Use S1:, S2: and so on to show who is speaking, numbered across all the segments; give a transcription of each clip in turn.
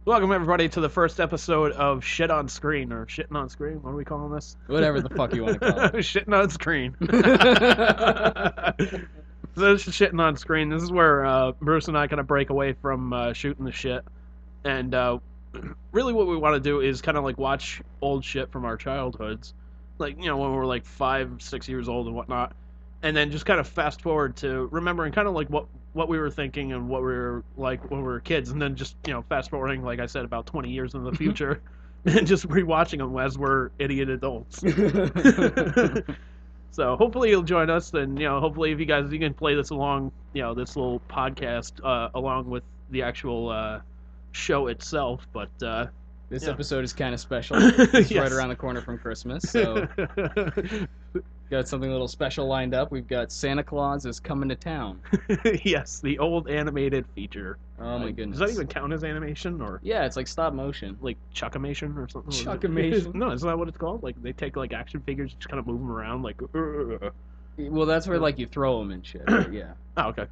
S1: Welcome, everybody, to the first episode of Shit on Screen, or Shitting on Screen. What are we calling this?
S2: Whatever the fuck you want to call it.
S1: Shitting on Screen. This is Shitting on Screen. This is where Bruce and I kind of break away from shooting the shit. And really what we want to do is kind of like watch old shit from our childhoods. Like, you know, when we were like 5, 6 years old and whatnot. And then just kind of fast forward to remembering kind of like what we were thinking and what we were like when we were kids, and then just, you know, fast forwarding, like I said, about 20 years into the future, and just rewatching them as we're idiot adults. So hopefully you'll join us, and, you know, hopefully if you can play this along, you know, this little podcast along with the actual show itself. But
S2: this episode is kind of special. It's
S1: Yes.
S2: right around the corner from Christmas, so got something a little special lined up. We've got Santa Claus is coming to town.
S1: Yes, the old animated feature.
S2: Oh my goodness.
S1: Does that even count as animation, or
S2: Yeah, it's like stop motion.
S1: like Chuckimation or something?
S2: Chuckimation?
S1: No, isn't that what it's called? Like they take like action figures, just kind of move them around, like.
S2: Well, that's where like you throw them and shit. But yeah.
S1: Oh, okay.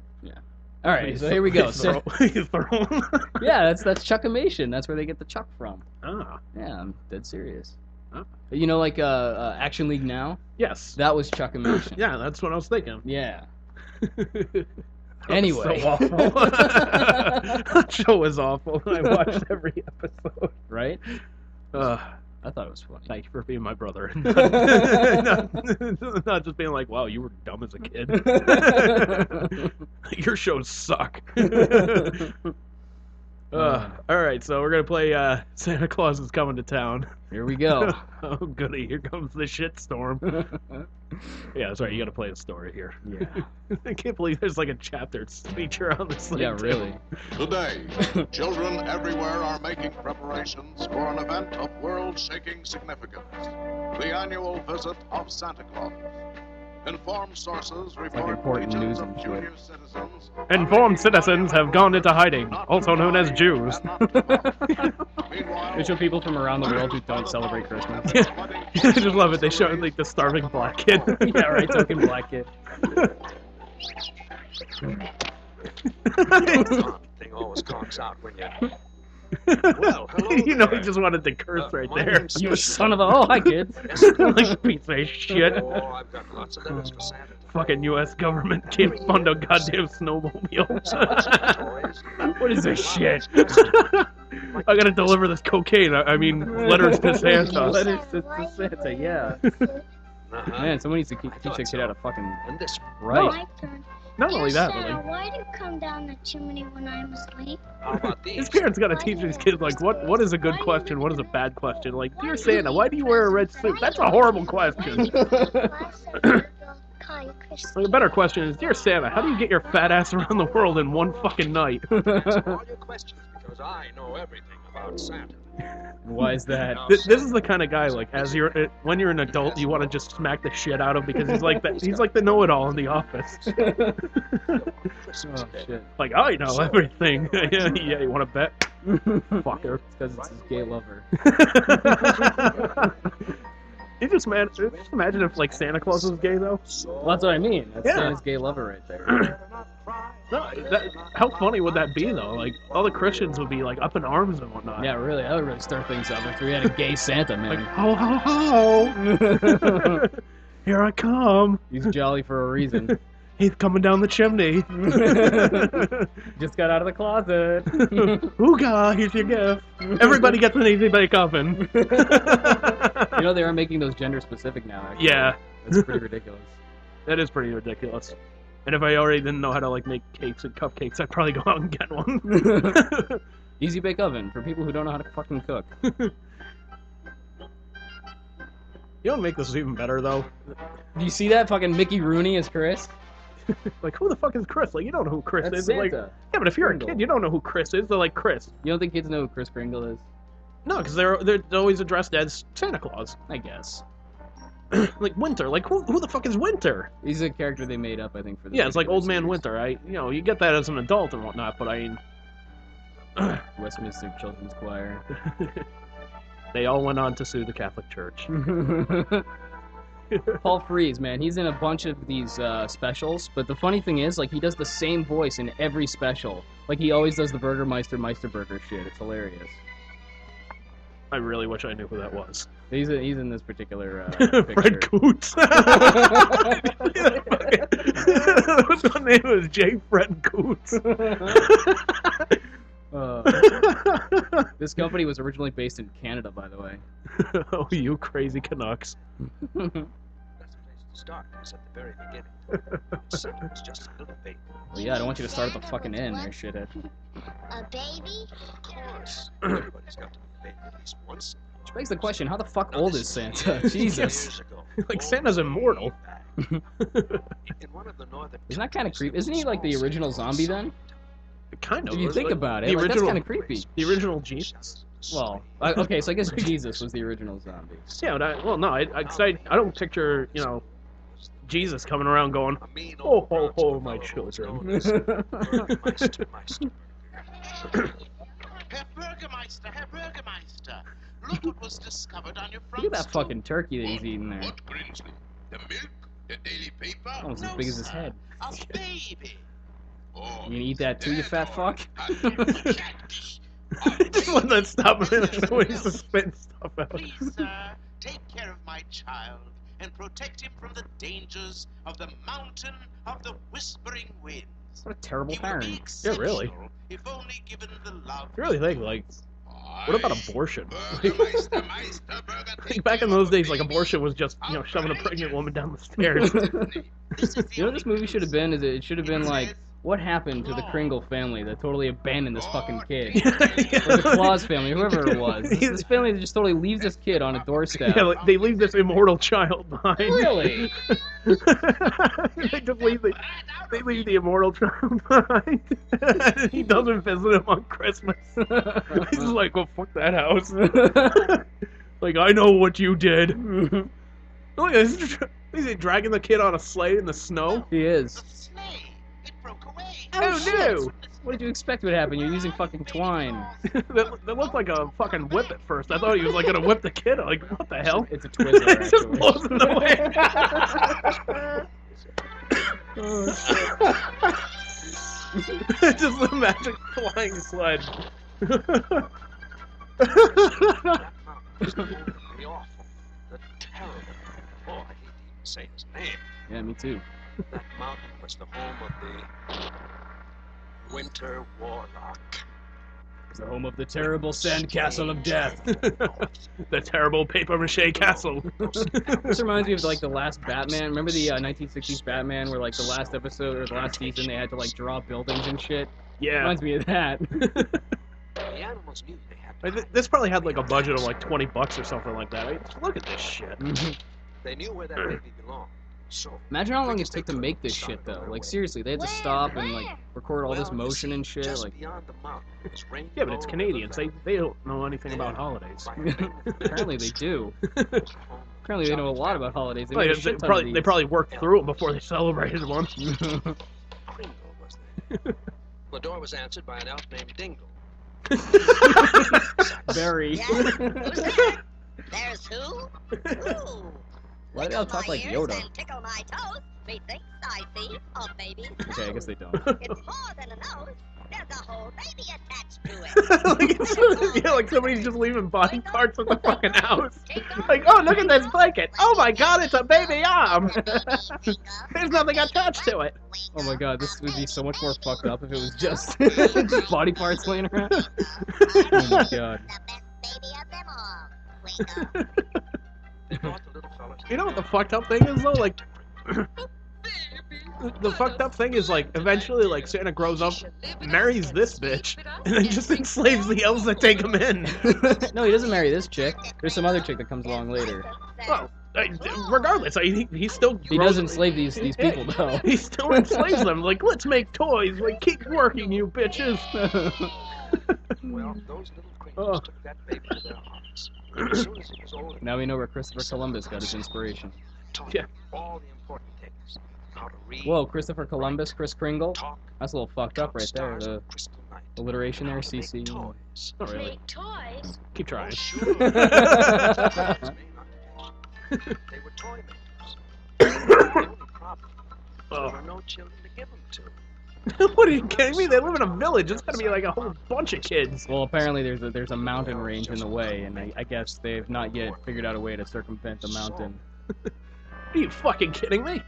S2: All right, so here we go.
S1: You throw them.
S2: Yeah, that's Chuckimation. That's where they get the Chuck from.
S1: Ah.
S2: Yeah, I'm dead serious.
S1: Oh.
S2: You know, like Action League Now?
S1: Yes.
S2: That was Chuckimation.
S1: Yeah, that's what I was thinking.
S2: Yeah.
S1: That
S2: Anyway.
S1: was so awful. That show was awful. I watched every episode.
S2: Right?
S1: Uh,
S2: I thought it was funny.
S1: Thank you for being my brother. Not just being like, wow, you were dumb as a kid. Your shows suck. Alright, so we're going to play Santa Claus is Coming to Town.
S2: Here we go.
S1: Oh, goody. Here comes the shitstorm. Yeah, that's right. You got to play a story here.
S2: Yeah.
S1: I can't believe there's like a chapter feature on this thing.
S2: Yeah,
S1: too.
S2: really.
S3: Today, children everywhere are making preparations for an event of world-shaking significance, the annual visit of Santa Claus. Informed sources report
S2: important news
S3: legions
S2: and
S3: of
S2: shit.
S3: junior citizens.
S1: Informed citizens have gone into hiding, also known as Jews.
S2: They show people from around the world who don't celebrate Christmas.
S1: I just love it. They show like the starving black kid.
S2: Yeah, right, token black kid.
S4: Thing always conks out when you. Well, hello
S1: You know, he
S4: there.
S1: just wanted to curse right
S4: my
S1: there.
S4: name's
S2: You son of a... Oh, hi, kid.
S1: Like piece of shit.
S4: Oh, I've got lots of letters for Santa.
S1: Fucking U.S. government can't fund a goddamn snowmobile.
S4: Toys.
S2: What is this shit?
S1: I gotta deliver this cocaine. I mean, letters to Santa.
S2: Letters to Santa, yeah.
S4: Uh-huh.
S2: Man, someone needs to teach that kid how to fucking
S4: And this
S2: write.
S5: My turn.
S1: Not only
S5: Dear
S1: that,
S5: Santa,
S1: but like,
S5: why do you come down the chimney when I'm asleep?
S4: How about these?
S1: his parents gotta teach these kids, like, what is a good question, what is a bad question. Like, dear Santa, why do you wear a red suit? That's a horrible question. Like, a better question is, dear Santa, how do you get your fat ass around the world in one fucking night?
S4: Answer all your questions because I know everything about Santa.
S2: Why is that?
S1: This is the kind of guy, like, when you're an adult, you want to just smack the shit out of, because he's like the know-it-all in the office.
S4: Christmas
S2: Oh,
S4: Day.
S2: shit.
S1: Like, I know everything. Yeah, you want to bet? Fucker.
S2: It's because it's his gay lover.
S1: You just imagine if, like, Santa Claus was gay, though.
S2: Well, that's what I mean. That's
S1: Yeah.
S2: Santa's gay lover right there.
S1: No, how funny would that be, though? Like, all the Christians would be, like, up in arms and whatnot.
S2: Yeah, really. That would really stir things up if we had a gay Santa,
S1: Like,
S2: man.
S1: ho, ho, ho! Here I come!
S2: He's jolly for a reason.
S1: He's coming down the chimney!
S2: Just got out of the closet.
S1: Ooga, here's your gift! Everybody gets an easy bake oven!
S2: You know, they are making those gender specific now, actually.
S1: Yeah,
S2: That's pretty ridiculous.
S1: that is pretty ridiculous. And if I already didn't know how to, like, make cakes and cupcakes, I'd probably go out and get one.
S2: Easy bake oven for people who don't know how to fucking cook.
S1: You know what make this even better, though?
S2: Do you see that fucking Mickey Rooney as Chris?
S1: Like, who the fuck is Chris? Like, you don't know who Chris
S2: That's
S1: is.
S2: Santa.
S1: Like, yeah, but if you're
S2: Kringle.
S1: a kid, you don't know who Chris is. They're like, Chris.
S2: You don't think kids know who Chris Kringle is?
S1: No, because they're always addressed as Santa Claus.
S2: I guess.
S1: Like, Winter. Like, who the fuck is Winter?
S2: He's a character they made up, I think, for the
S1: Yeah, it's like
S2: particular
S1: Old Man
S2: series.
S1: Winter. You get that as an adult and whatnot, but I mean...
S2: Westminster Children's Choir.
S1: They all went on to sue the Catholic Church.
S2: Paul Frees, man, he's in a bunch of these specials, but the funny thing is, like, he does the same voice in every special. Like he always does the Burgermeister Burger shit. It's hilarious.
S1: I really wish I knew who that was.
S2: He's in this particular picture.
S1: Fred Coots. His name was J. Fred Coots.
S2: This company was originally based in Canada, by the way.
S1: Oh, you crazy Canucks.
S4: That's the place to start. It's at the very beginning. Second was just a little baby.
S2: Well, yeah, I don't want you to start at the fucking end there, shithead.
S5: A baby?
S4: Of course. Everybody's got to be a baby at least once.
S2: Which begs the question, how the fuck old is Santa? Jesus.
S1: Like, Santa's immortal.
S4: In one of the northern
S2: Isn't that kind of creepy? Isn't he like the original zombie then?
S1: Kind of.
S2: If you think about it,
S1: the
S2: like, that's
S1: original-
S2: kind of creepy.
S1: The original Jesus.
S2: Well, okay, so I guess Jesus was the original zombie.
S1: Yeah, but I don't picture, Jesus coming around going, "Ho, ho, ho, my children."
S6: Herr Burgermeister, look what was discovered on your front
S2: Look at that
S6: stoop.
S2: fucking turkey that he's eating there.
S3: What, Grinsley? The milk? The daily paper?
S2: Almost as
S6: No,
S2: big as his
S6: sir.
S2: head.
S6: A baby.
S3: Oh,
S2: You gonna eat that too, you fat fuck?
S1: Just let that stop a minute when he's just spitting stuff out.
S6: Please, sir, take care of my child and protect him from the dangers of the mountain of the whispering winds.
S2: What a terrible
S6: He will be
S2: parent.
S1: Yeah, really.
S6: exceptional if only given the love.
S1: You really think, like, what about abortion?
S3: Burgermeister, Meister, Burger,
S1: Like, back in those days, like, abortion was just, shoving a pregnant woman down the stairs.
S6: This is the
S2: You know what this movie should have been? Is it should have been like,
S6: Yes.
S2: what happened to the Kringle family that totally abandoned this fucking kid?
S1: Yeah.
S2: Or the Claus family, whoever it was. This family that just totally leaves this kid on a doorstep.
S1: Yeah, like, they leave this immortal child behind.
S2: Really?
S1: they just leave the immortal child behind. He doesn't visit him on Christmas. He's just like, well, fuck that house. Like, I know what you did. Look, he's dragging the kid on a sleigh in the snow.
S2: He is.
S6: The sleigh. It broke away.
S1: Oh, no.
S2: What did you expect would happen? You're using fucking twine.
S1: that looked like a fucking whip at first. I thought he was like gonna whip the kid. Like, what the hell?
S2: It's a Twizzler,
S1: It just
S2: actually.
S1: blows him away. Just a magic flying sled.
S4: That mountain was the awful, the terrible. Oh, I hate to even say his name.
S2: Yeah, me too.
S4: That mountain was the home of the Winter Warlock.
S2: It's the home of the terrible sandcastle of death.
S1: The terrible paper mache castle.
S2: This reminds me of like the last Batman. Remember the 1960s Batman, where like the last episode or the last season they had to like draw buildings and shit.
S1: Yeah.
S2: Reminds me of that.
S4: The animals knew they had to hide.
S1: This probably had like a budget of like $20 or something like that. Right? Look at this shit.
S4: They knew where that baby belonged. So
S2: Imagine how long it took to make this shit though. Like seriously, they had to stop and like record all this
S4: Well, you
S2: motion
S4: see,
S2: and shit.
S4: just
S2: Like
S4: beyond the mountain was Rainbow
S1: Yeah, but it's Canadians.
S4: River
S1: They don't know anything about holidays.
S4: Valley.
S2: apparently they do. Apparently they know a lot about holidays. They
S1: Like,
S2: made a
S1: they,
S2: shit ton of
S1: they probably worked through it before they celebrated one.
S2: these.
S4: Kringle was there. The door was answered by an elf named Dingle.
S2: Very.
S5: Yeah? Who's that? There's who? Ooh.
S2: Why do they all talk like
S5: Wiggle my
S2: Yoda?
S5: ears and tickle my toes. Methinks I see a baby's
S2: Okay, I guess they don't.
S5: It's more than a nose. There's a whole baby attached to it.
S1: Yeah, like somebody's just leaving body parts in the fucking house. Like, oh, look at this blanket. Oh my god, it's a baby arm. There's nothing attached to it.
S2: Oh my god, this would be so much more fucked up if it was just body parts laying around. Oh my god.
S5: The best baby of them all. Wingo.
S4: They brought the little fella to
S1: You know what the fucked up thing is though? Like, the fucked up thing is like eventually like Santa grows up, marries this bitch, and then just enslaves the elves that take him in.
S2: No, he doesn't marry this chick. There's some other chick that comes along later.
S1: Well, regardless, he still
S2: He
S1: grows-
S2: does enslave these people though.
S1: He still enslaves them. Like, let's make toys. Like, keep working, you bitches.
S4: Well, those little
S1: Oh.
S4: Kringles took that baby to their hearts. As soon as he was old,
S2: Now we know where Christopher Columbus got his inspiration.
S4: taught
S1: Yeah.
S4: him all the important things. How to read,
S2: Whoa, Christopher Columbus, Chris Kringle?
S4: talk,
S2: That's a little fucked up
S4: count
S2: right there.
S4: stars
S2: The
S4: on crystal night.
S2: alliteration there,
S4: How to make
S2: CC.
S4: toys.
S1: Not really.
S5: Make toys?
S1: Keep
S4: Oh,
S1: trying.
S4: sure. Toys may not catch. They were toy makers. The only problem was there
S1: Oh.
S4: were no children to give them to.
S1: What, are you kidding me? They live in a village. It's gotta be like a whole bunch of kids.
S2: Well, apparently there's a mountain range in the way, and I guess they've not yet figured out a way to circumvent the mountain.
S1: Are you fucking kidding me?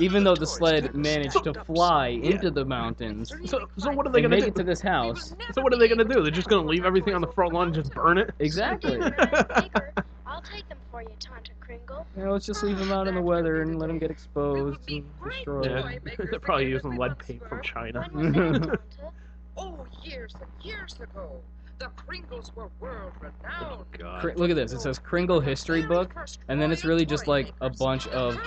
S2: Even though the sled managed to fly into the mountains
S1: So what are they
S2: and
S1: gonna
S2: make
S1: do?
S2: it to this house.
S1: So what are they gonna do? They're just gonna leave everything on the front lawn and just burn it?
S2: Exactly.
S7: Baker, I'll take them for you, Tonto Kringle.
S2: You know, let's just leave them out in the weather and let them get exposed and destroyed.
S1: Yeah, they're probably using lead paint from China.
S7: When was that, Tonto?
S4: Oh, years and years ago, the Kringles were world-renowned.
S1: God.
S2: Look at this. It says Kringle History Book, and then it's really just like a bunch of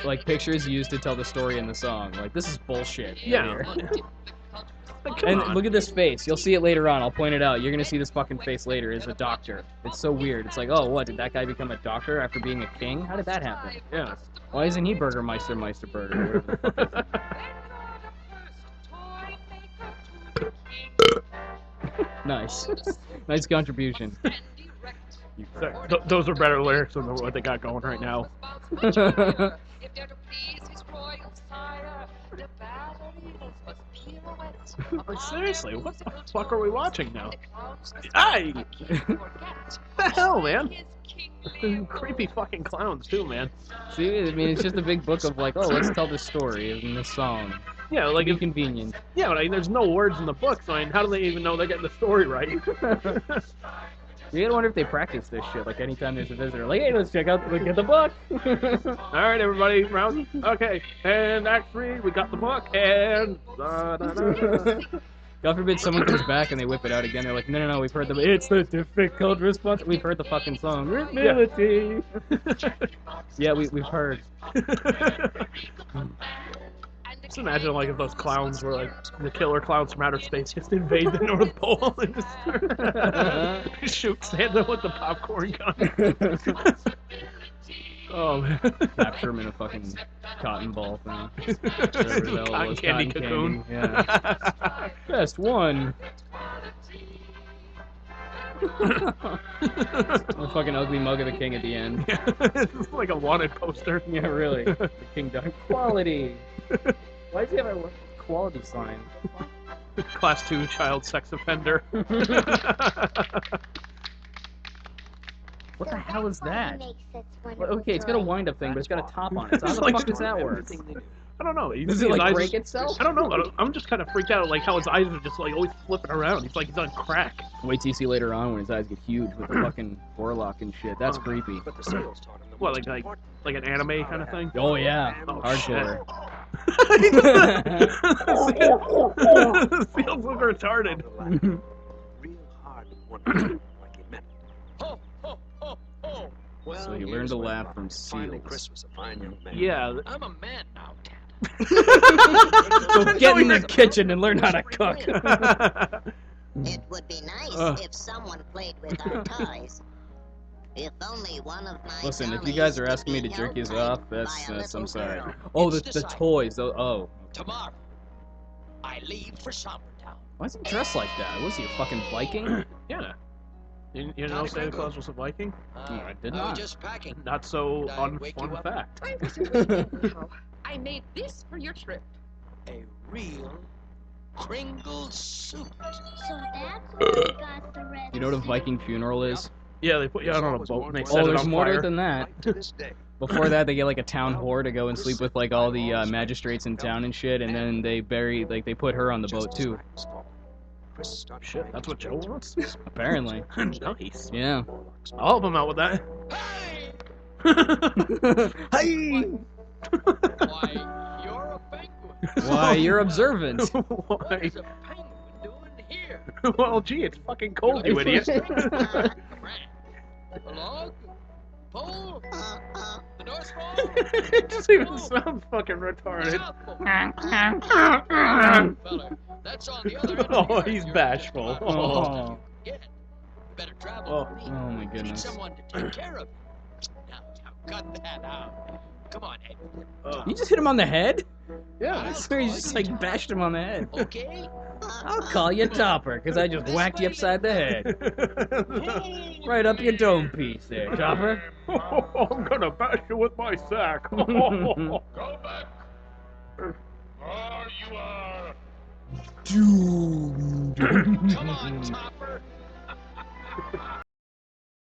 S2: like pictures used to tell the story in the song. Like, this is bullshit. right
S1: Yeah.
S2: here.
S1: Come
S2: And
S1: on.
S2: look at this face. You'll see it later on. I'll point it out. You're gonna see this fucking face later. It's a doctor. It's so weird. It's like, oh, what? Did that guy become a doctor after being a king? How did that happen?
S1: Yeah.
S2: Why isn't he Burgermeister Burger? Whatever the fuck is it? Nice. Nice contribution.
S1: Those are better lyrics than what they got going right now. Like, seriously, what the fuck are we watching now? Aye! The hell, man? Creepy fucking clowns too, man.
S2: See, I mean, it's just a big book of like, oh, let's tell this story in this song.
S1: Yeah, like
S2: Be convenient.
S1: yeah, but I mean, there's no words in the book, so I mean, how do they even know they're getting the story right?
S2: You gotta wonder if they practice this shit. Like anytime there's a visitor, like, hey, let's check out, look at the book.
S1: All right, everybody, round. Okay, and Act 3, we got the book, and
S2: God forbid someone comes back and they whip it out again. They're like, no, we've heard the. It's the difficult response. We've heard the fucking song. Humility. Yeah, we've heard.
S1: Just imagine like if those clowns were like the killer clowns from outer space just invade the North Pole and just shoot Santa with the popcorn gun. Oh man.
S2: Capture him in a fucking cotton ball thing. Whatever the hell it
S1: Cotton
S2: was,
S1: candy
S2: cotton
S1: cocoon.
S2: candy, yeah. Best one. The fucking ugly mug of the king at the end.
S1: It's like a wanted poster.
S2: Yeah, really. The king died. Quality. Why does he have a quality sign?
S1: Class 2 child sex offender.
S2: What the hell is that?
S7: Makes its
S2: Well,
S7: wonderful
S2: okay, it's got a
S7: drawing.
S2: wind-up thing, but it's got a top on it. So how
S1: It's
S2: the
S1: like
S2: fuck does that work?
S1: I don't know. You
S2: Does
S1: see
S2: it
S1: his
S2: like
S1: eyes
S2: break
S1: just-
S2: itself?
S1: I don't know. I'm just kind of freaked out, like how his eyes are just like always flipping around. He's like he's on crack.
S2: Wait till you see later on when his eyes get huge with the fucking forelock and shit. That's creepy.
S4: But the sales taught him the
S1: What,
S4: most
S1: like
S4: important
S1: like an anime kind of thing?
S2: Oh yeah,
S1: Oh,
S2: hardcore.
S1: Feels look retarded.
S4: real hard and wonderful, like he meant. Ho, ho, ho, ho. Well,
S2: So he learned
S4: here's
S2: to
S4: where
S2: laugh
S4: Bob
S2: from
S4: finally
S2: seals.
S4: Chris was a fine young man.
S1: Yeah.
S4: I'm a man now, Dad.
S2: So get in the kitchen and learn how to cook.
S5: It would be nice if someone played with our toys. If only one of my
S2: Listen, if you
S5: dollies
S2: guys are
S5: could
S2: asking me
S5: be
S2: to jerk you
S5: held
S2: off,
S5: by a
S2: that's
S5: little
S2: I'm sorry.
S5: girl.
S2: Oh,
S4: It's
S2: the
S4: decided.
S2: toys. Oh,
S4: Tomorrow, I leave for Sombertown.
S2: why is he dressed like that? Was he a fucking Viking?
S1: Yeah. You know Santa Claus was a Viking?
S2: I did
S4: I
S2: not.
S4: was just packing.
S1: Not so
S4: Did I wake you
S1: unfun
S4: up?
S1: fact.
S8: I wasn't waiting anyhow. I made this for your trip.
S4: A real Kringle suit.
S7: So that's where we got the red.
S2: You know what a Viking funeral is?
S1: Yeah, they put you out on a boat and they set
S2: Oh,
S1: it
S2: there's
S1: on
S2: more to
S1: fire.
S2: it than that.
S4: Right to this day.
S2: Before that, they get like a town whore to go and sleep with like all the magistrates in town and shit, and then they bury they put her on the boat too.
S1: Shit, that's what Joe wants?
S2: Apparently.
S1: Nice.
S2: Yeah.
S1: I'll help him out with that.
S2: Hey!
S4: Why, you're a penguin.
S2: Why, you're observant.
S4: What
S1: Why?
S4: is a penguin doing here?
S1: Well, gee, it's fucking cold, you idiot.
S4: A log? Pole? The North Pole?
S1: It just even sounds fucking retarded.
S4: Feller, that's on the other end.
S1: Oh, he's bashful. Oh.
S2: Oh.
S4: Get it. Better travel
S1: Oh.
S4: with me.
S2: Oh my
S4: Need
S2: goodness.
S4: someone to take care of you. Now, cut that out. Come on, Ed.
S2: You just hit him on the head?
S1: Yeah.
S2: I swear you just like bashed him on the head.
S4: Okay?
S2: I'll call you Topper, because I just whacked you upside the head. Right up your dome piece there, Topper.
S1: I'm gonna bash you with my sack.
S9: Go back. You are
S4: Come on, Topper.